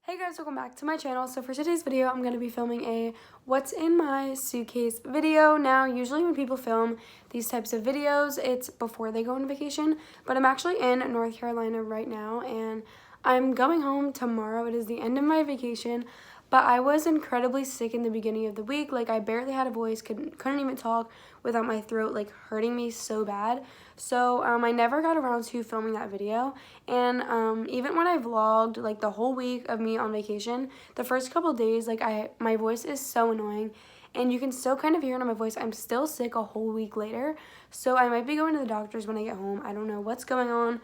Hey guys, welcome back to my channel. So for today's video, I'm going to be filming a what's in my suitcase video. Now, usually when people film these types of videos, it's before they go on vacation, but I'm actually in North Carolina right now and I'm going home tomorrow. It is the end of my vacation, but I was incredibly sick in the beginning of the week. Like, I barely had a voice, couldn't even talk without my throat like hurting me so bad. So I never got around to filming that video. And even when I vlogged like the whole week of me on vacation, the first couple days, like my voice is so annoying. And you can still kind of hear it on my voice. I'm still sick a whole week later. So I might be going to the doctors when I get home. I don't know what's going on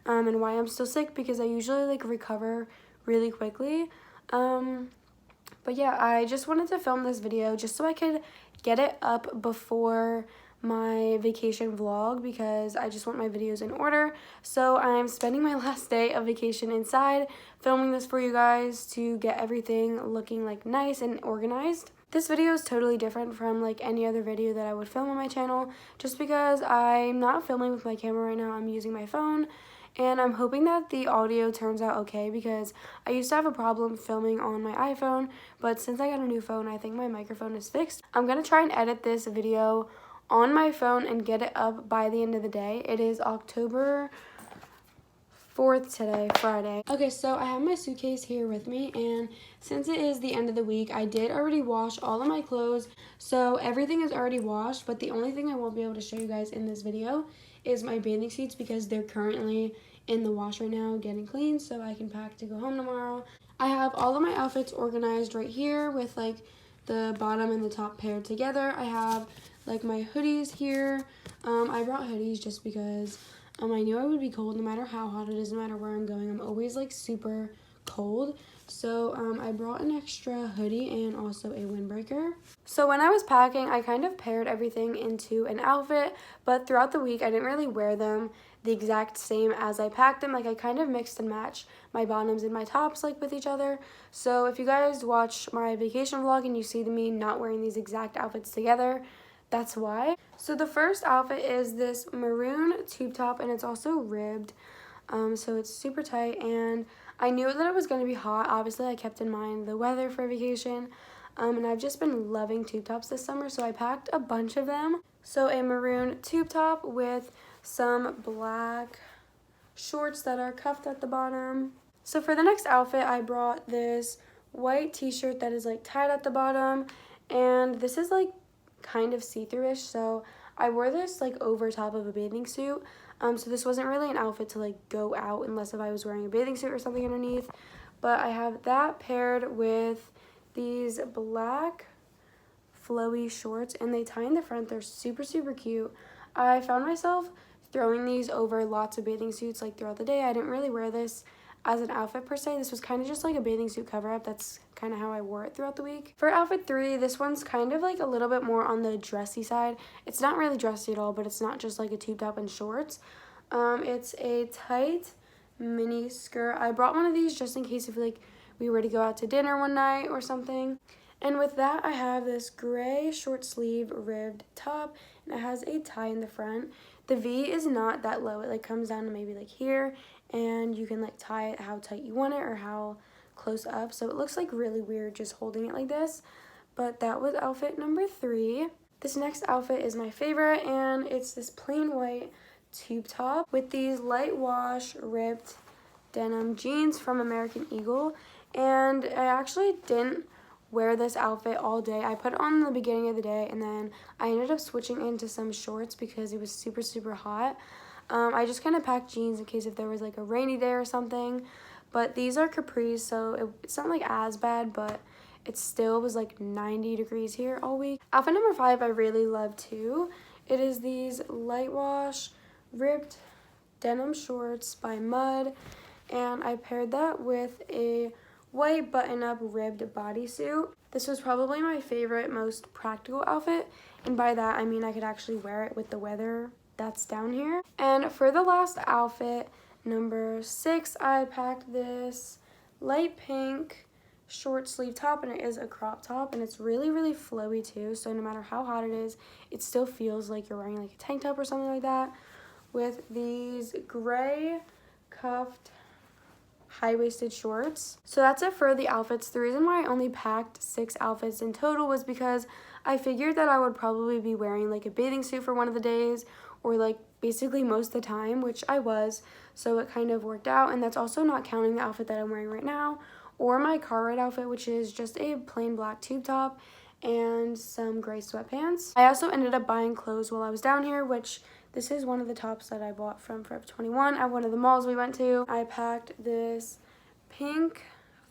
and why I'm still sick, because I usually like recover really quickly. But yeah, I just wanted to film this video just so I could get it up before my vacation vlog, because I just want my videos in order. So I'm spending my last day of vacation inside, filming this for you guys to get everything looking like nice and organized. This video is totally different from like any other video that I would film on my channel, just because I'm not filming with my camera right now. I'm using my phone. And I'm hoping that the audio turns out okay, because I used to have a problem filming on my iPhone, but since I got a new phone, I think my microphone is fixed. I'm going to try and edit this video on my phone and get it up by the end of the day. It is October 4th today, Friday. Okay, so I have my suitcase here with me, and since it is the end of the week, I did already wash all of my clothes, so everything is already washed, but the only thing I won't be able to show you guys in this video is my bathing suits, because they're currently in the wash right now getting clean so I can pack to go home tomorrow. I have all of my outfits organized right here with like the bottom and the top paired together. I have like my hoodies here. I brought hoodies just because I knew I would be cold no matter how hot it is, no matter where I'm going. I'm always like super cold. So I brought an extra hoodie and also a windbreaker. So when I was packing, I kind of paired everything into an outfit, but throughout the week I didn't really wear them the exact same as I packed them. Like, I kind of mixed and matched my bottoms and my tops like with each other. So if you guys watch my vacation vlog and you see me not wearing these exact outfits together, that's why. So the first outfit is this maroon tube top, and it's also ribbed. So it's super tight, and I knew that it was going to be hot. Obviously, I kept in mind the weather for vacation, and I've just been loving tube tops this summer, so I packed a bunch of them. So a maroon tube top with some black shorts that are cuffed at the bottom. So for the next outfit, I brought this white t-shirt that is like tied at the bottom, and this is like kind of see-through-ish, so I wore this like over top of a bathing suit. So this wasn't really an outfit to like go out unless if I was wearing a bathing suit or something underneath. But I have that paired with these black flowy shorts, and they tie in the front. They're super, super cute. I found myself throwing these over lots of bathing suits like throughout the day. I didn't really wear this as an outfit per se. This was kind of just like a bathing suit cover up. That's kind of how I wore it throughout the week. For outfit 3, this one's kind of like a little bit more on the dressy side. It's not really dressy at all, but it's not just like a tube top and shorts. It's a tight mini skirt. I brought one of these just in case if like we were to go out to dinner one night or something. And with that, I have this gray short sleeve ribbed top, and it has a tie in the front. The V is not that low. It like comes down to maybe like here, and you can like tie it how tight you want it or how close up. So it looks like really weird just holding it like this. But that was outfit number 3. This next outfit is my favorite, and it's this plain white tube top with these light wash ripped denim jeans from American Eagle. And I actually didn't wear this outfit all day. I put it on in the beginning of the day, and then I ended up switching into some shorts because it was super, super hot. I just kind of packed jeans in case if there was like a rainy day or something. But these are capris, so it's not like as bad, but it still was like 90 degrees here all week. Outfit number 5 I really love too. It is these light wash ripped denim shorts by Mud, and I paired that with a white button-up ribbed bodysuit. This was probably my favorite, most practical outfit, and by that I mean I could actually wear it with the weather that's down here. And for the last outfit, number 6, I packed this light pink short sleeve top, and it is a crop top, and it's really, really flowy too, so no matter how hot it is, it still feels like you're wearing like a tank top or something like that, with these gray cuffed high-waisted shorts. So that's it for the outfits. The reason why I only packed 6 outfits in total was because I figured that I would probably be wearing like a bathing suit for one of the days, or like basically most of the time, which I was, so it kind of worked out. And that's also not counting the outfit that I'm wearing right now, or my car ride outfit, which is just a plain black tube top and some gray sweatpants. I also ended up buying clothes while I was down here, which this is one of the tops that I bought from Forever 21 at one of the malls we went to. I packed this pink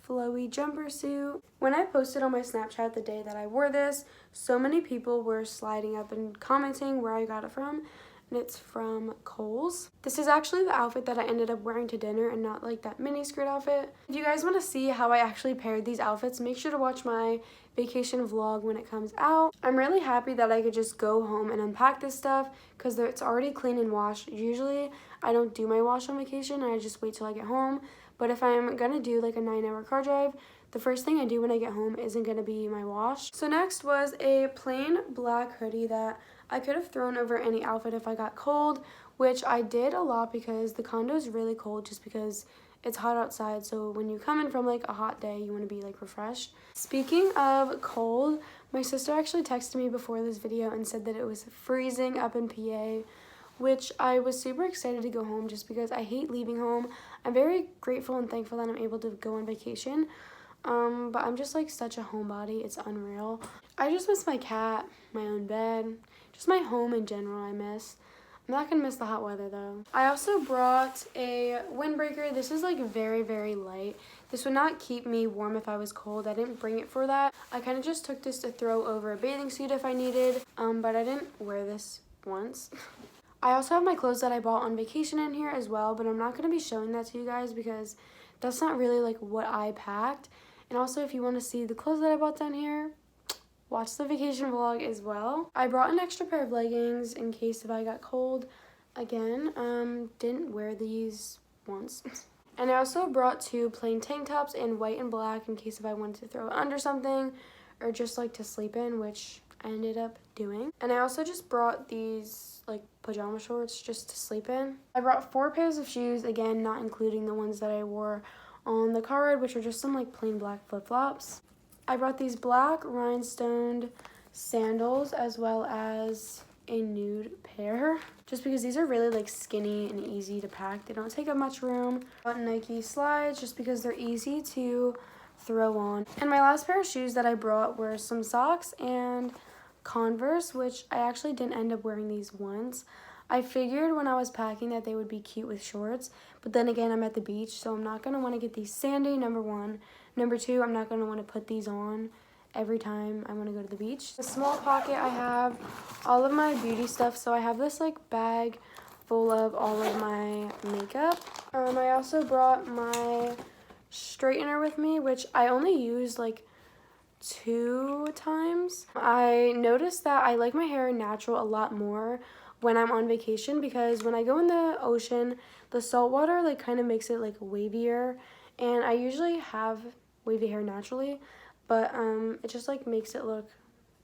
flowy jumper suit. When I posted on my Snapchat the day that I wore this, so many people were sliding up and commenting where I got it from, and it's from Kohl's. This is actually the outfit that I ended up wearing to dinner and not like that mini skirt outfit. If you guys want to see how I actually paired these outfits, make sure to watch my vacation vlog when it comes out. I'm really happy that I could just go home and unpack this stuff because it's already clean and washed. Usually I don't do my wash on vacation and I just wait till I get home. But if I'm gonna do like a 9-hour car drive, the first thing I do when I get home isn't gonna be my wash. So next was a plain black hoodie that I could have thrown over any outfit if I got cold, which I did a lot because the condo is really cold just because it's hot outside. So when you come in from like a hot day, you want to be like refreshed. Speaking of cold, my sister actually texted me before this video and said that it was freezing up in PA, which I was super excited to go home just because I hate leaving home. I'm very grateful and thankful that I'm able to go on vacation. But I'm just like such a homebody, it's unreal. I just miss my cat, my own bed, just my home in general I miss. I'm not gonna miss the hot weather though. I also brought a windbreaker. This is like very, very light. This would not keep me warm if I was cold. I didn't bring it for that. I kind of just took this to throw over a bathing suit if I needed, but I didn't wear this once. I also have my clothes that I bought on vacation in here as well, but I'm not gonna be showing that to you guys because that's not really like what I packed. And also if you want to see the clothes that I bought down here, watch the vacation vlog as well. I brought an extra pair of leggings in case if I got cold. Again, didn't wear these once. And I also brought 2 plain tank tops in white and black in case if I wanted to throw it under something or just like to sleep in, which I ended up doing. And I also just brought these like pajama shorts just to sleep in. I brought 4 pairs of shoes, again not including the ones that I wore on the car ride, which are just some like plain black flip-flops. I brought these black rhinestoned sandals as well as a nude pair just because these are really like skinny and easy to pack. They don't take up much room. I bought Nike slides just because they're easy to throw on. And my last pair of shoes that I brought were some socks and Converse, which I actually didn't end up wearing these once. I figured when I was packing that they would be cute with shorts, but then again, I'm at the beach, so I'm not going to want to get these sandy, number 1. Number 2, I'm not going to want to put these on every time I want to go to the beach. The small pocket, I have all of my beauty stuff, so I have this like bag full of all of my makeup. I also brought my straightener with me, which I only used like 2 times. I noticed that I like my hair natural a lot more when I'm on vacation because when I go in the ocean, the salt water like kind of makes it like wavier, and I usually have wavy hair naturally, but it just like makes it look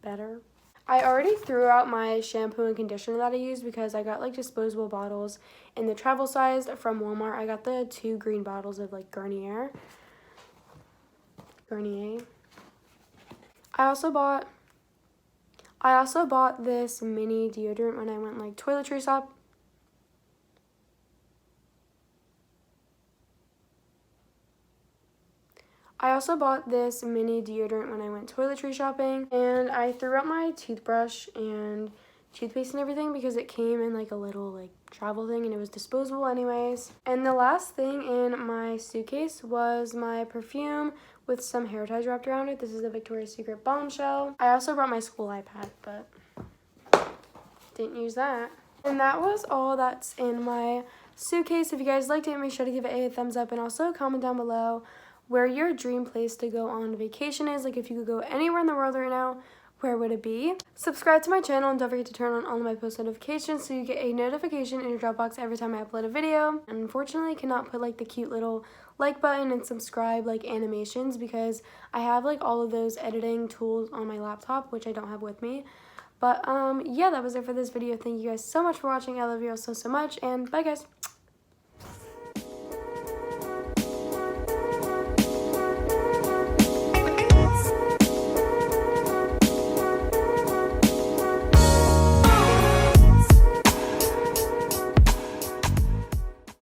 better. I already threw out my shampoo and conditioner that I use because I got like disposable bottles in the travel size from Walmart. I got the 2 green bottles of like Garnier. I also bought this mini deodorant when I went like toiletry shop. shopping, and I threw out my toothbrush and toothpaste and everything because it came in like a little like travel thing and it was disposable anyways. And the last thing in my suitcase was my perfume with some hair ties wrapped around it. This is the Victoria's Secret Bombshell. I also brought my school iPad, but didn't use that. And that was all that's in my suitcase. If you guys liked it, make sure to give it a thumbs up and also comment down below where your dream place to go on vacation is. Like if you could go anywhere in the world right now, where would it be? Subscribe to my channel and don't forget to turn on all of my post notifications so you get a notification in your Dropbox every time I upload a video. And unfortunately, cannot put like the cute little like button and subscribe like animations because I have like all of those editing tools on my laptop, which I don't have with me. But yeah, that was it for this video. Thank you guys so much for watching. I love you all so much, and bye guys.